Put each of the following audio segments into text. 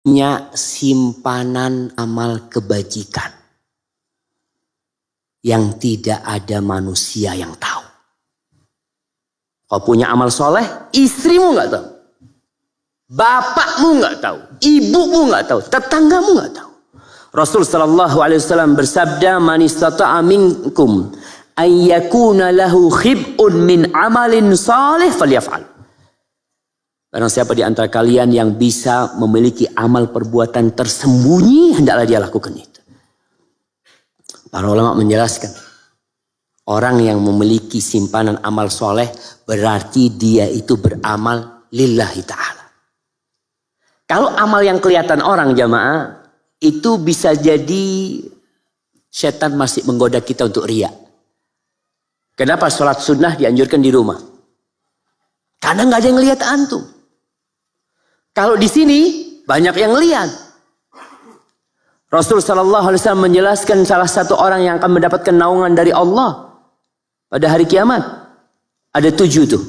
punya simpanan amal kebajikan yang tidak ada manusia yang tahu. Kau punya amal soleh, istrimu nggak tahu, bapakmu nggak tahu, ibumu nggak tahu, tetanggamu nggak tahu. Rasul sallallahu alaihi wasallam bersabda, "Man istata'a minkum ay yakuna lahu khib'un min amalin salih falyaf'al." Barang siapa di antara kalian yang bisa memiliki amal perbuatan tersembunyi, hendaklah dia lakukan itu. Para ulama menjelaskan, orang yang memiliki simpanan amal soleh berarti dia itu beramal lillahi ta'ala. Kalau amal yang kelihatan orang jamaah, itu bisa jadi setan masih menggoda kita untuk riya. Kenapa sholat sunnah dianjurkan di rumah? Karena nggak ada yang lihat antum. Kalau di sini banyak yang lihat. Rasul sallallahu alaihi wasallam menjelaskan salah satu orang yang akan mendapatkan naungan dari Allah pada hari kiamat. Ada 7 tuh.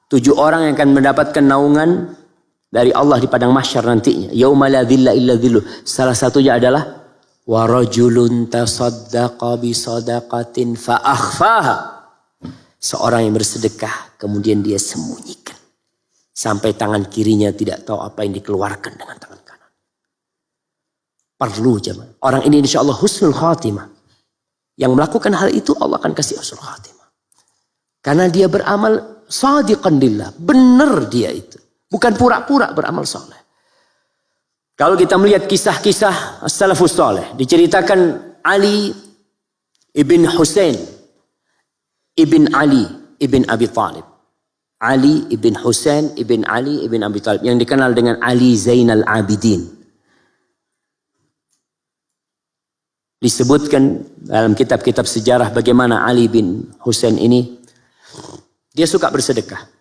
7 orang yang akan mendapatkan naungan dari Allah di padang mahsyar nantinya. Yauma la dhilla illa dhilluh. Salah satunya adalah wa rajulun tasaddaqa bi sadaqatin fa akhfaha. Seorang yang bersedekah kemudian dia sembunyikan. Sampai tangan kirinya tidak tahu apa yang dikeluarkan dengan tangan kanan. Perlu jemaah. Orang ini insya Allah husnul khatimah. Yang melakukan hal itu Allah akan kasih husnul khatimah. Karena dia beramal sadiqan lillah. Benar dia itu. Bukan pura-pura beramal soleh. Kalau kita melihat kisah-kisah as-salafus soleh. Diceritakan Ali ibn Husain ibn Ali ibn Abi Thalib. Ali ibn Husain ibn Ali ibn Abi Thalib. Yang dikenal dengan Ali Zainal Abidin. Disebutkan dalam kitab-kitab sejarah bagaimana Ali bin Husain ini. Dia suka bersedekah.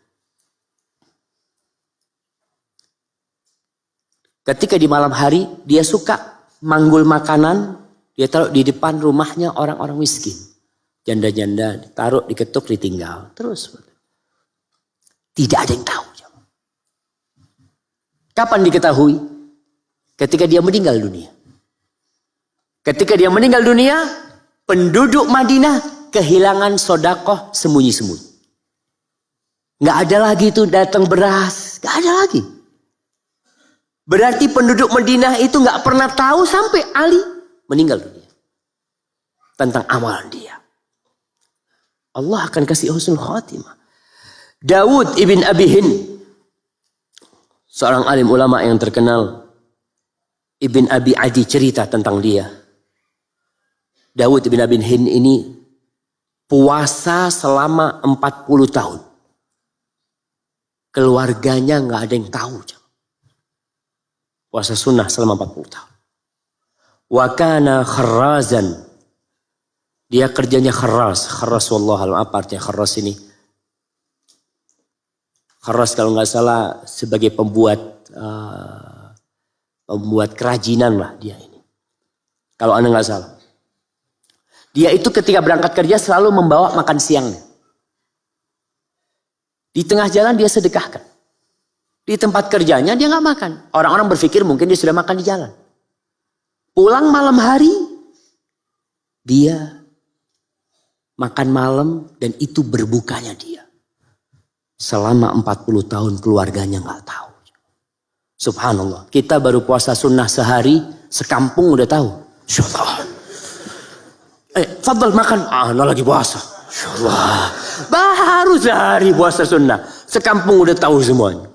Ketika di malam hari dia suka manggul makanan. Dia taruh di depan rumahnya orang-orang miskin. Janda-janda ditaruh, diketuk, ditinggal. Terus. Tidak ada yang tahu. Kapan diketahui? Ketika dia meninggal dunia. Ketika dia meninggal dunia, penduduk Madinah kehilangan sodakoh sembunyi-sembunyi. Nggak ada lagi tuh datang beras. Nggak ada lagi. Berarti penduduk Madinah itu nggak pernah tahu sampai Ali meninggal dunia. Tentang amalan dia. Allah akan kasih husnul khatimah. Dawud ibn Abi Hind, seorang alim ulama yang terkenal. Ibn Abi Adi cerita tentang dia. Dawud ibn Abi Hind ini puasa selama 40 tahun. Keluarganya nggak ada yang tahu. Puasa sunnah selama 40 tahun. Wa kana kharrazan. Dia kerjanya kharraz. Kharraz wallahualam, apa artinya kharraz ini? Kharraz kalau nggak salah sebagai pembuat kerajinan lah dia ini. Kalau anda nggak salah. Dia itu ketika berangkat kerja selalu membawa makan siangnya. Di tengah jalan dia sedekahkan. Di tempat kerjanya dia nggak makan. Orang-orang berpikir mungkin dia sudah makan di jalan. Pulang malam hari dia makan malam dan itu berbukanya dia. Selama 40 tahun keluarganya nggak tahu. Subhanallah. Kita baru puasa sunnah sehari, sekampung udah tahu. Insyaallah. Fadl makan. Nah lagi puasa. Insyaallah. Baru sehari puasa sunnah, sekampung udah tahu semuanya.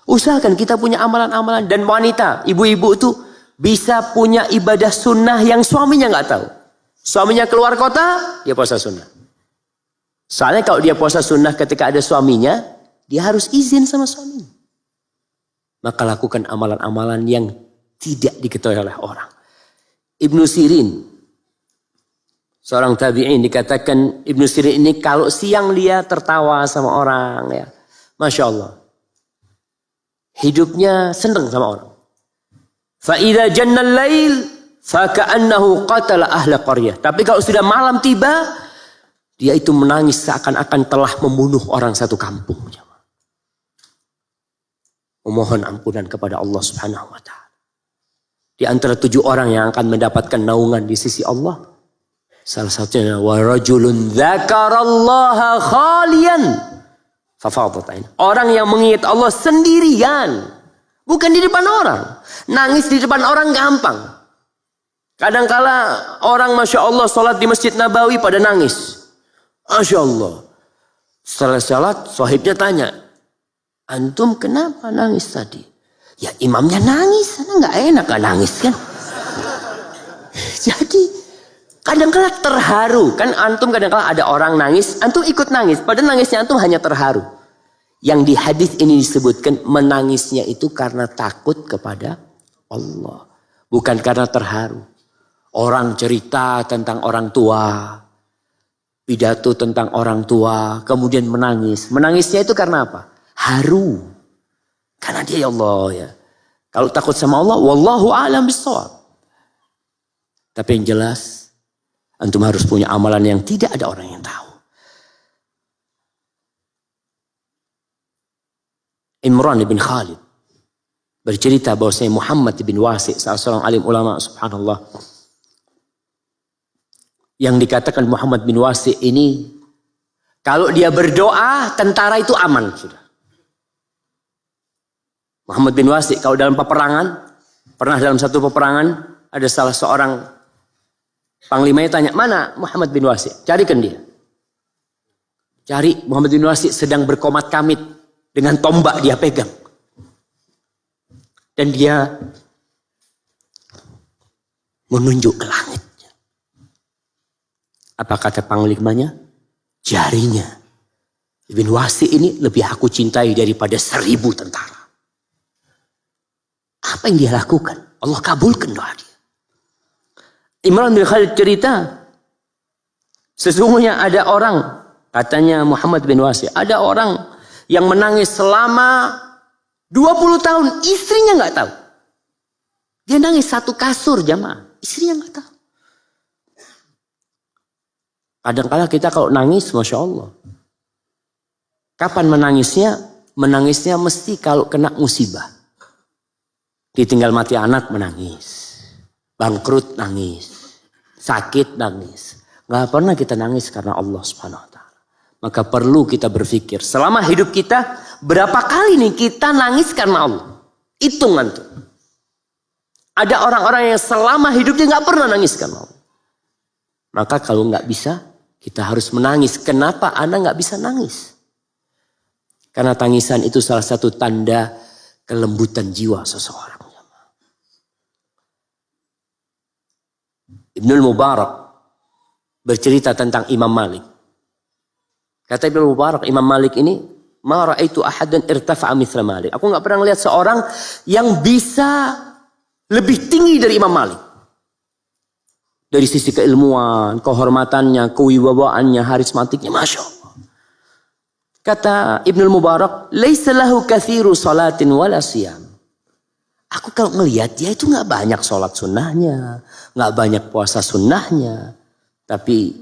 Usahakan kita punya amalan-amalan. Dan wanita, ibu-ibu itu bisa punya ibadah sunnah yang suaminya nggak tahu. Suaminya keluar kota, dia puasa sunnah. Soalnya kalau dia puasa sunnah ketika ada suaminya, dia harus izin sama suaminya. Maka lakukan amalan-amalan yang tidak diketahui oleh orang. Ibnu Sirin, seorang tabi'in, dikatakan Ibnu Sirin ini kalau siang dia tertawa sama orang, ya, Masya Allah. Hidupnya senang sama orang. Fa'idha jannal lail, faka'annahu qatala ahla qaryah. Tapi kalau sudah malam tiba, dia itu menangis seakan-akan telah membunuh orang satu kampung. Memohon ampunan kepada Allah Subhanahu wa ta'ala. Di antara 7 orang yang akan mendapatkan naungan di sisi Allah. Salah satunya wa rajulun dzakarallaha khalian fafadat ain. Orang yang mengingat Allah sendirian, bukan di depan orang. Nangis di depan orang gampang. Kadangkala orang Masya Allah sholat di Masjid Nabawi pada nangis. Masya Allah. Setelah sholat, sahibnya tanya, antum kenapa nangis tadi? Ya imamnya nangis, nggak enak gak nangis kan. Jadi kadangkala terharu. Kan antum kadangkala ada orang nangis, antum ikut nangis. Padahal nangisnya antum hanya terharu. Yang di hadis ini disebutkan menangisnya itu karena takut kepada Allah. Bukan karena terharu. Orang cerita tentang orang tua. Pidato tentang orang tua. Kemudian menangis. Menangisnya itu karena apa? Haru. Karena dia ya Allah ya. Kalau takut sama Allah. Wallahu a'lam bishawab. Tapi yang jelas. Antum harus punya amalan yang tidak ada orang yang tahu. Imran bin Khalid. Bercerita bahwasanya Muhammad bin Wasi. Salah seorang alim ulama subhanallah. Yang dikatakan Muhammad bin Wasi ini, kalau dia berdoa, tentara itu aman sudah. Muhammad bin Wasi, kalau dalam peperangan, pernah dalam satu peperangan, ada salah seorang panglimanya tanya, mana Muhammad bin Wasi? Carikan dia. Cari Muhammad bin Wasi sedang berkomat kamit dengan tombak dia pegang. Dan dia menunjuk ke langit. Apa kata panglimanya? Jarinya. Ibn Wasi ini lebih aku cintai daripada 1000 tentara. Apa yang dia lakukan? Allah kabulkan doa dia. Imran bin Khalid cerita. Sesungguhnya ada orang. Katanya Muhammad bin Wasi. Ada orang yang menangis selama 20 tahun. Istrinya gak tahu. Dia nangis satu kasur jamaah. Istrinya gak tahu. Kadang-kadang kita kalau nangis, Masya Allah. Kapan menangisnya? Menangisnya mesti kalau kena musibah. Ditinggal mati anak menangis. Bangkrut nangis. Sakit nangis. Gak pernah kita nangis karena Allah Subhanahu Wa Taala. Maka perlu kita berpikir. Selama hidup kita, berapa kali nih kita nangis karena Allah? Hitungan tuh. Ada orang-orang yang selama hidupnya gak pernah nangis karena Allah. Maka kalau gak bisa, kita harus menangis. Kenapa Anda nggak bisa nangis? Karena tangisan itu salah satu tanda kelembutan jiwa seseorang. Ibnul Mubarak bercerita tentang Imam Malik. Kata Ibnul Mubarak, Imam Malik ini, ma ra'aitu ahadan irtafa'a mithla Malik. Aku nggak pernah lihat seorang yang bisa lebih tinggi dari Imam Malik. Dari sisi keilmuan, kehormatannya, kewibawaannya, harismatiknya, Masya Allah. Kata Ibnul Mubarak, laisa lahu kathiru salatin wala siyam. Aku kalau ngelihat dia itu gak banyak sholat sunnahnya, gak banyak puasa sunnahnya. Tapi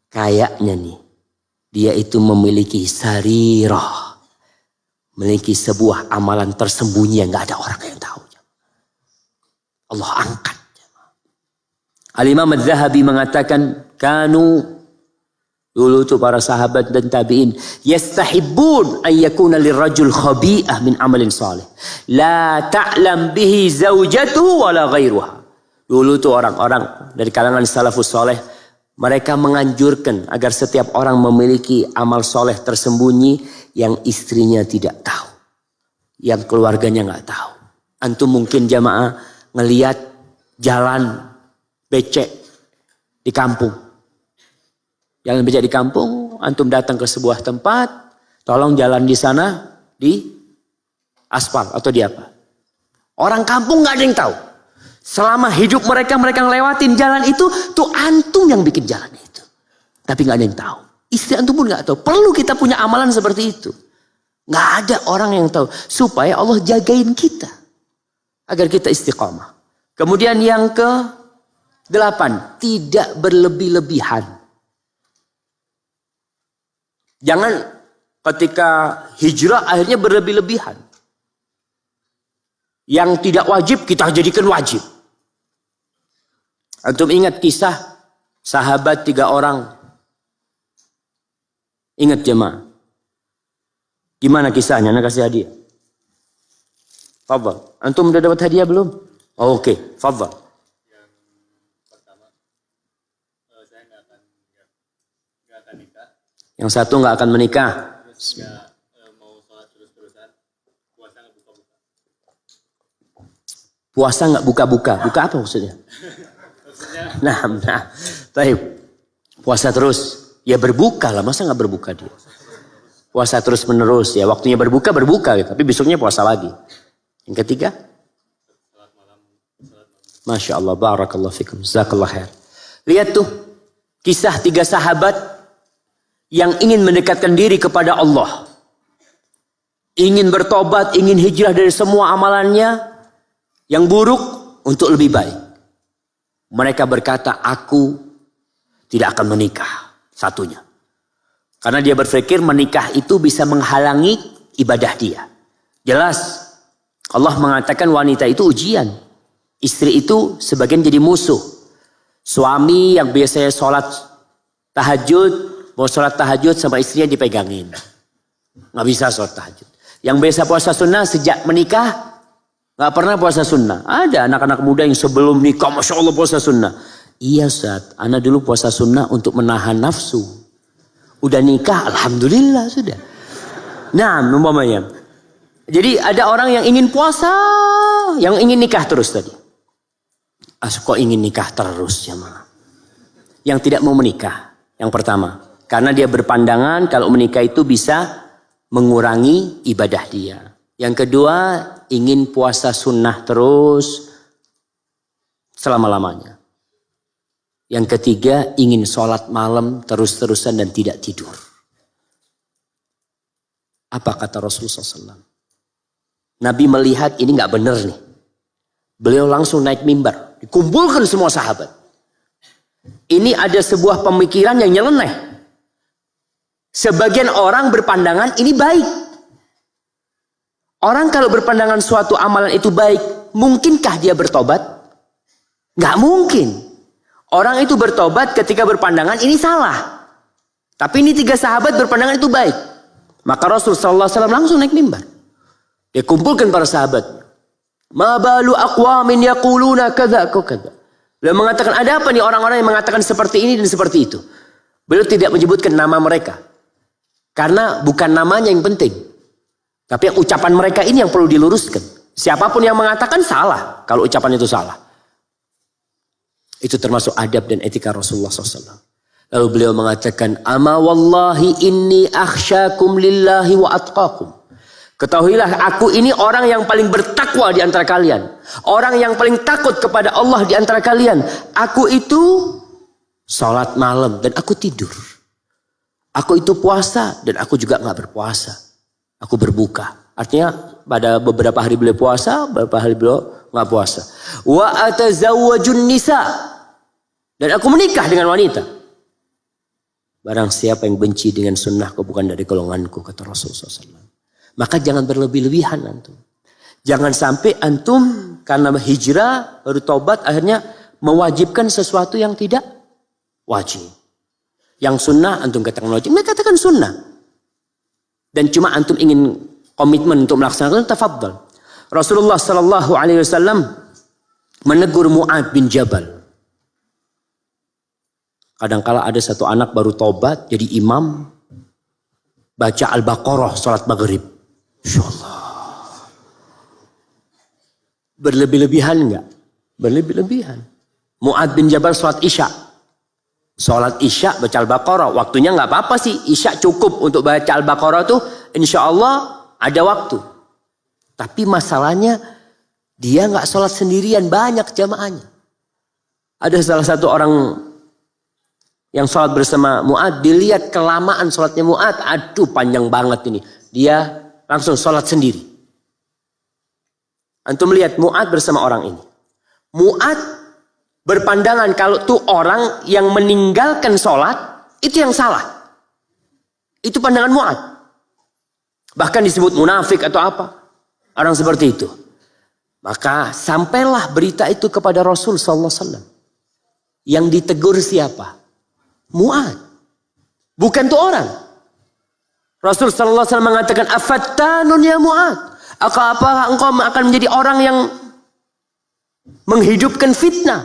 kayaknya nih, dia itu memiliki sarirah. Memiliki sebuah amalan tersembunyi yang gak ada orang yang tahu. Allah angkat. Al-Imam Al-Zahabi mengatakan, kanu, dulu itu para sahabat dan tabi'in, yastahibbun an yakuna lirrajul khabi'ah min amalin salih. La ta'lam bihi zawjatuhu wala ghairuha. Dulu itu orang-orang dari kalangan salafus saleh, mereka menganjurkan agar setiap orang memiliki amal soleh tersembunyi yang istrinya tidak tahu. Yang keluarganya nggak tahu. Antum mungkin jamaah ngelihat jalan becek di kampung. Jalan becek di kampung, antum datang ke sebuah tempat, tolong jalan di sana di aspal atau di apa. Orang kampung nggak ada yang tahu. Selama hidup mereka ngelewatin jalan itu, tuh antum yang bikin jalan itu. Tapi nggak ada yang tahu. Istri antum pun nggak tahu. Perlu kita punya amalan seperti itu. Nggak ada orang yang tahu. Supaya Allah jagain kita. Agar kita istiqamah. Kemudian yang ke-8. Tidak berlebih-lebihan. Jangan ketika hijrah akhirnya berlebih-lebihan. Yang tidak wajib kita jadikan wajib. Antum ingat kisah sahabat 3 orang? Ingat jemaah. Gimana kisahnya? Ana kasih hadiah. Fadhal. Antum udah dapat hadiah belum? Oh, oke. Fadhal. Yang pertama, saya nggak akan nikah. Yang satu nggak akan menikah. Terus mau sholat terus-terusan, puasa nggak buka-buka. Puasa nggak buka-buka. Buka apa maksudnya? Nah. Baik. Puasa terus. Ya berbuka lah. Masa nggak berbuka dia? Puasa terus menerus. Ya waktunya berbuka gitu. Tapi besoknya puasa lagi. Yang ketiga? Masya Allah. Barakallahu fikum. Jazakallah khair. Lihat tuh. Kisah 3 sahabat yang ingin mendekatkan diri kepada Allah. Ingin bertobat. Ingin hijrah dari semua amalannya yang buruk untuk lebih baik. Mereka berkata, aku tidak akan menikah. Satunya. Karena dia berpikir menikah itu bisa menghalangi ibadah dia. Jelas. Allah mengatakan wanita itu ujian. Istri itu sebagian jadi musuh. Suami yang biasanya sholat tahajud. Mau sholat tahajud sama istrinya dipegangin. Nggak bisa sholat tahajud. Yang biasa puasa sunnah sejak menikah. Nggak pernah puasa sunnah. Ada anak-anak muda yang sebelum nikah, Masya Allah puasa sunnah. Iya Ustaz, ana dulu puasa sunnah untuk menahan nafsu. Udah nikah, alhamdulillah sudah. Nah, umpamanya. Jadi ada orang yang ingin puasa, yang ingin nikah terus tadi. Kok ingin nikah terus ya ma? Yang tidak mau menikah, yang pertama. Karena dia berpandangan kalau menikah itu bisa mengurangi ibadah dia. Yang kedua, ingin puasa sunnah terus selama-lamanya. Yang ketiga, ingin sholat malam terus-terusan dan tidak tidur. Apa kata Rasulullah SAW? Nabi melihat ini nggak benar nih. Beliau langsung naik mimbar. Dikumpulkan semua sahabat. Ini ada sebuah pemikiran yang nyeleneh. Sebagian orang berpandangan ini baik. Orang kalau berpandangan suatu amalan itu baik, mungkinkah dia bertobat? Nggak mungkin. Orang itu bertobat ketika berpandangan ini salah. Tapi ini 3 sahabat berpandangan itu baik. Maka Rasulullah SAW langsung naik mimbar. Dia kumpulkan para sahabat. Ma balu aqwamin yaquluna kadza kadza. Beliau mengatakan, ada apa nih orang-orang yang mengatakan seperti ini dan seperti itu. Beliau tidak menyebutkan nama mereka. Karena bukan namanya yang penting. Tapi yang ucapan mereka ini yang perlu diluruskan. Siapapun yang mengatakan salah. Kalau ucapan itu salah. Itu termasuk adab dan etika Rasulullah SAW. Lalu beliau mengatakan, ama wallahi inni akhsyakum lillahi wa atqakum. Ketahuilah aku ini orang yang paling bertakwa di antara kalian. Orang yang paling takut kepada Allah di antara kalian. Aku itu sholat malam dan aku tidur. Aku itu puasa dan aku juga gak berpuasa. Aku berbuka. Artinya pada beberapa hari beliau puasa, beberapa hari beliau gak puasa. Wa atazawwajun nisa. Dan aku menikah dengan wanita. Barang siapa yang benci dengan sunnahku bukan dari golonganku, kata Rasulullah SAW. Maka jangan berlebih-lebihan antum. Jangan sampai antum karena hijrah, baru taubat, akhirnya mewajibkan sesuatu yang tidak wajib. Yang sunnah antum katakan wajib, mereka katakan sunnah. Dan cuma antum ingin komitmen untuk melaksanakan, tafadhal. Rasulullah SAW menegur Mu'ad bin Jabal. Kadangkala ada satu anak baru tobat jadi imam, baca Al-Baqarah salat maghrib. Insyaallah. Berlebih-lebihan enggak? Berlebih-lebihan. Mu'ad bin Jabal salat Isya. Salat Isya baca Al-Baqarah, waktunya enggak apa-apa sih. Isya cukup untuk baca Al-Baqarah tuh insyaallah ada waktu. Tapi masalahnya dia enggak salat sendirian, banyak jamaahnya. Ada salah satu orang yang sholat bersama Mu'ad, dilihat kelamaan sholatnya Mu'ad, aduh panjang banget ini. Dia langsung sholat sendiri. Antum lihat Mu'ad bersama orang ini. Mu'ad berpandangan kalau tuh orang yang meninggalkan sholat, itu yang salah. Itu pandangan Mu'ad. Bahkan disebut munafik atau apa. Orang seperti itu. Maka sampailah berita itu kepada Rasul SAW. Yang ditegur siapa? Mu'ad. Bukan tuh orang. Rasul sallallahu alaihi wasallam mengatakan, "Afattanun ya Mu'ad? Apakah engkau akan menjadi orang yang menghidupkan fitnah?"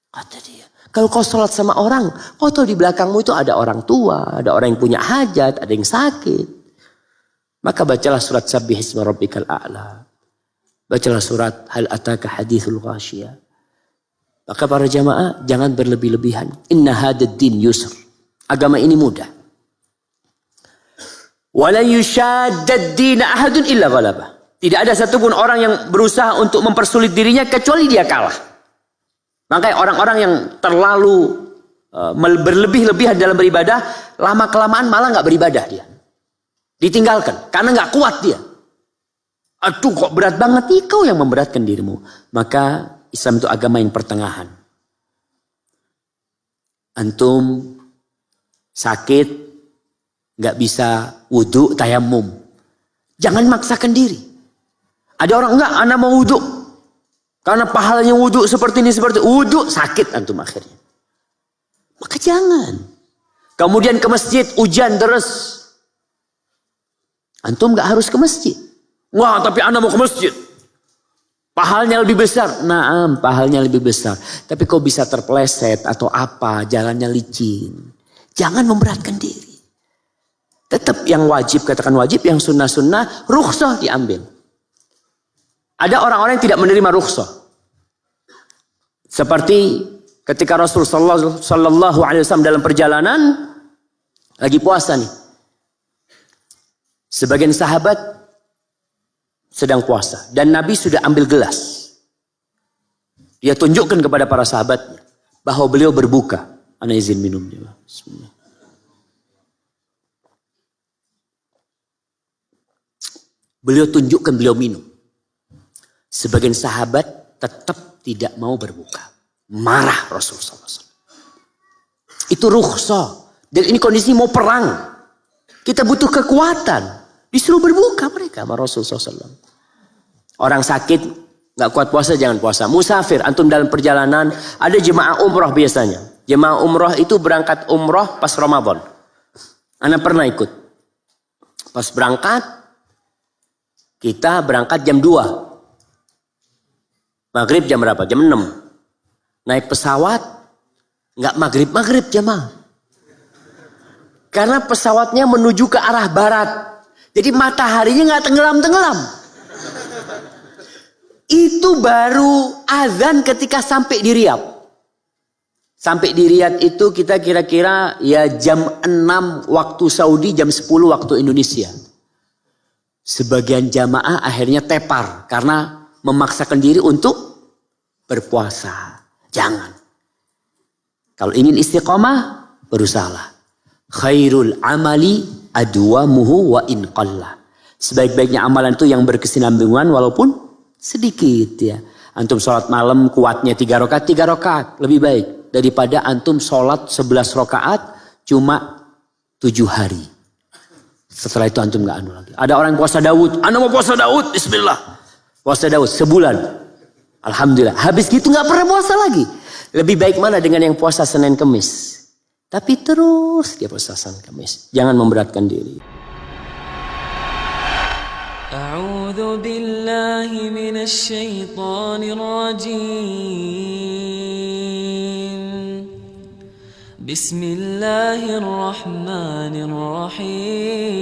Kata dia, kalau kau sholat sama orang, kau tahu di belakangmu itu ada orang tua, ada orang yang punya hajat, ada yang sakit. Maka bacalah surat Sabbih isma rabbikal a'la. Bacalah surat Hal ataka hadithul ghasyiyah. Maka para jamaah jangan berlebih-lebihan. Inna hadad din yusr. Agama ini mudah. Wala yushaddad din ahadun illa ghalabah. Tidak ada satupun orang yang berusaha untuk mempersulit dirinya kecuali dia kalah. Makanya orang-orang yang terlalu berlebih-lebihan dalam beribadah, lama-kelamaan malah nggak beribadah dia. Ditinggalkan karena nggak kuat dia. Aduh kok berat banget nih, kau yang memberatkan dirimu. Maka Islam itu agama yang pertengahan. Antum sakit, nggak bisa wudhu, tayamum. Jangan maksakan diri. Ada orang enggak, anak mau wudhu. Karena pahalanya wudhu seperti ini, seperti wudhu, sakit antum akhirnya. Maka jangan. Kemudian ke masjid, hujan terus. Antum nggak harus ke masjid. Wah, tapi anak mau ke masjid. Pahalnya lebih besar. Naam, pahalnya lebih besar. Tapi kau bisa terpeleset atau apa, jalannya licin. Jangan memberatkan diri. Tetap yang wajib, katakan wajib. Yang sunnah-sunnah, rukhsah diambil. Ada orang-orang yang tidak menerima rukhsah. Seperti ketika Rasul sallallahu alaihi wasallam dalam perjalanan, lagi puasa nih. Sebagian sahabat sedang puasa. Dan Nabi sudah ambil gelas. Dia tunjukkan kepada para sahabatnya bahwa beliau berbuka. Ana izin minumnya. Bismillah. Beliau tunjukkan beliau minum. Sebagian sahabat tetap tidak mau berbuka. Marah Rasulullah SAW. Itu rukhsah. Dan ini kondisi mau perang. Kita butuh kekuatan. Disuruh berbuka mereka sama Rasulullah SAW. Orang sakit, gak kuat puasa, jangan puasa. Musafir, antum dalam perjalanan, ada jemaah umroh biasanya. Jemaah umroh itu berangkat umroh pas Ramadan. Ana pernah ikut. Pas berangkat, kita berangkat jam 2. Maghrib jam berapa? Jam 6. Naik pesawat, gak maghrib jemaah. Karena pesawatnya menuju ke arah barat. Jadi mataharinya gak tenggelam-tenggelam. Itu baru azan ketika sampai di Riyadh. Sampai di Riyadh itu kita kira-kira ya jam 6 waktu Saudi, jam 10 waktu Indonesia. Sebagian jamaah akhirnya tepar karena memaksakan diri untuk berpuasa. Jangan. Kalau ingin istiqomah, berusahalah. Khairul amali adwamuhu wa in qalla. Sebaik-baiknya amalan itu yang berkesinambungan walaupun sedikit ya. Antum sholat malam kuatnya 3 rakaat lebih baik daripada antum sholat 11 rakaat cuma 7 hari. Setelah itu antum gak anu lagi. Ada orang puasa Daud, ana mau puasa Daud, bismillah. Puasa Daud sebulan. Alhamdulillah. Habis gitu gak pernah puasa lagi. Lebih baik mana dengan yang puasa Senin Kemis? Tapi terus dia puasa Senin Kemis. Jangan memberatkan diri. A'udzu billahi minasy syaithanir rajim. Bismillahirrahmanirrahim.